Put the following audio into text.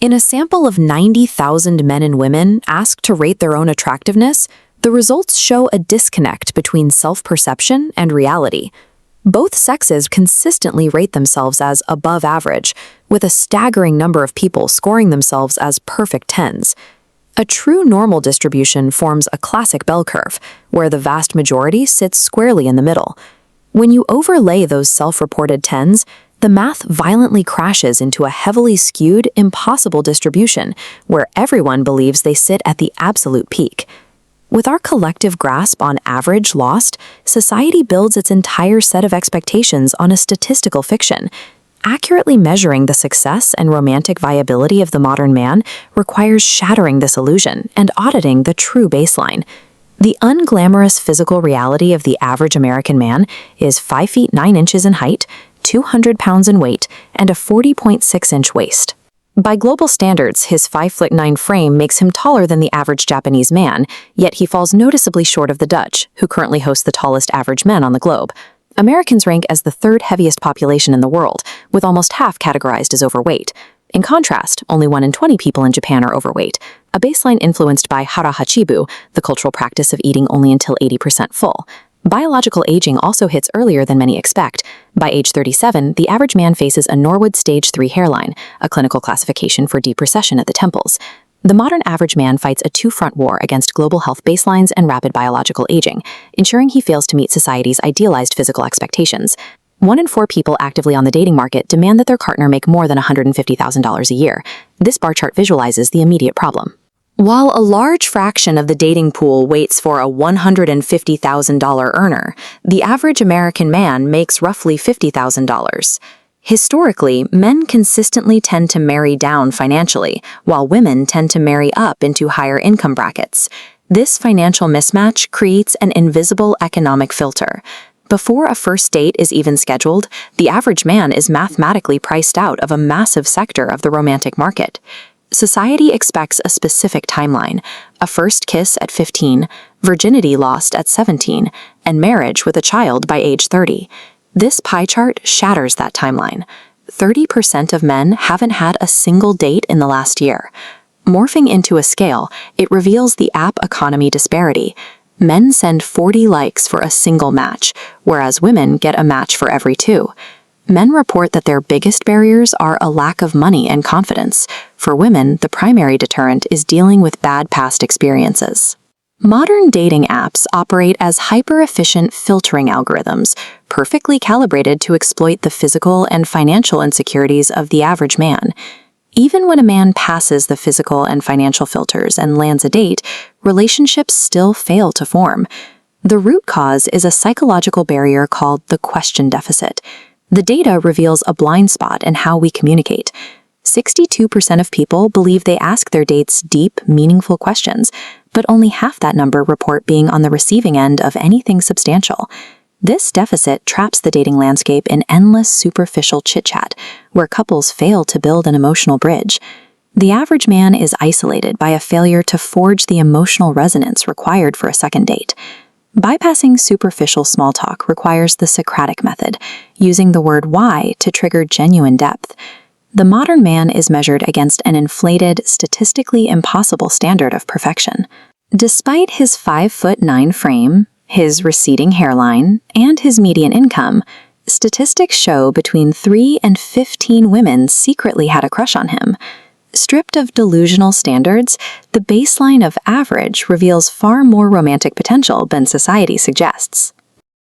In a sample of 90,000 men and women asked to rate their own attractiveness, the results show a disconnect between self-perception and reality. Both sexes consistently rate themselves as above average, with a staggering number of people scoring themselves as perfect tens. A true normal distribution forms a classic bell curve, where the vast majority sits squarely in the middle. When you overlay those self-reported tens, the math violently crashes into a heavily skewed, impossible distribution, where everyone believes they sit at the absolute peak. With our collective grasp on average lost, society builds its entire set of expectations on a statistical fiction. Accurately measuring the success and romantic viability of the modern man requires shattering this illusion and auditing the true baseline. The unglamorous physical reality of the average American man is 5 feet 9 inches in height, 200 pounds in weight, and a 40.6-inch waist. By global standards, his 5'9" frame makes him taller than the average Japanese man, yet he falls noticeably short of the Dutch, who currently host the tallest average men on the globe. Americans rank as the third heaviest population in the world, with almost half categorized as overweight. In contrast, only 1 in 20 people in Japan are overweight, a baseline influenced by hara hachibu, the cultural practice of eating only until 80% full. Biological aging also hits earlier than many expect. By age 37, the average man faces a Norwood Stage 3 hairline, a clinical classification for deep recession at the temples. The modern average man fights a two-front war against global health baselines and rapid biological aging, ensuring he fails to meet society's idealized physical expectations. 1 in 4 people actively on the dating market demand that their partner make more than $150,000 a year. This bar chart visualizes the immediate problem. While a large fraction of the dating pool waits for a $150,000 earner, the average American man makes roughly $50,000. Historically, men consistently tend to marry down financially, while women tend to marry up into higher income brackets. This financial mismatch creates an invisible economic filter. Before a first date is even scheduled, the average man is mathematically priced out of a massive sector of the romantic market. Society expects a specific timeline: a first kiss at 15, virginity lost at 17, and marriage with a child by age 30. This pie chart shatters that timeline. 30% of men haven't had a single date in the last year. Morphing into a scale, it reveals the app economy disparity. Men send 40 likes for a single match, whereas women get a match for every 2. Men report that their biggest barriers are a lack of money and confidence. For women, the primary deterrent is dealing with bad past experiences. Modern dating apps operate as hyper-efficient filtering algorithms, perfectly calibrated to exploit the physical and financial insecurities of the average man. Even when a man passes the physical and financial filters and lands a date, relationships still fail to form. The root cause is a psychological barrier called the question deficit. The data reveals a blind spot in how we communicate. 62% of people believe they ask their dates deep, meaningful questions, but only half that number report being on the receiving end of anything substantial. This deficit traps the dating landscape in endless superficial chit-chat, where couples fail to build an emotional bridge. The average man is isolated by a failure to forge the emotional resonance required for a second date. Bypassing superficial small talk requires the Socratic method, using the word why to trigger genuine depth. The modern man is measured against an inflated, statistically impossible standard of perfection. Despite his 5'9" frame, his receding hairline, and his median income, statistics show between 3 and 15 women secretly had a crush on him. Stripped of delusional standards, the baseline of average reveals far more romantic potential than society suggests.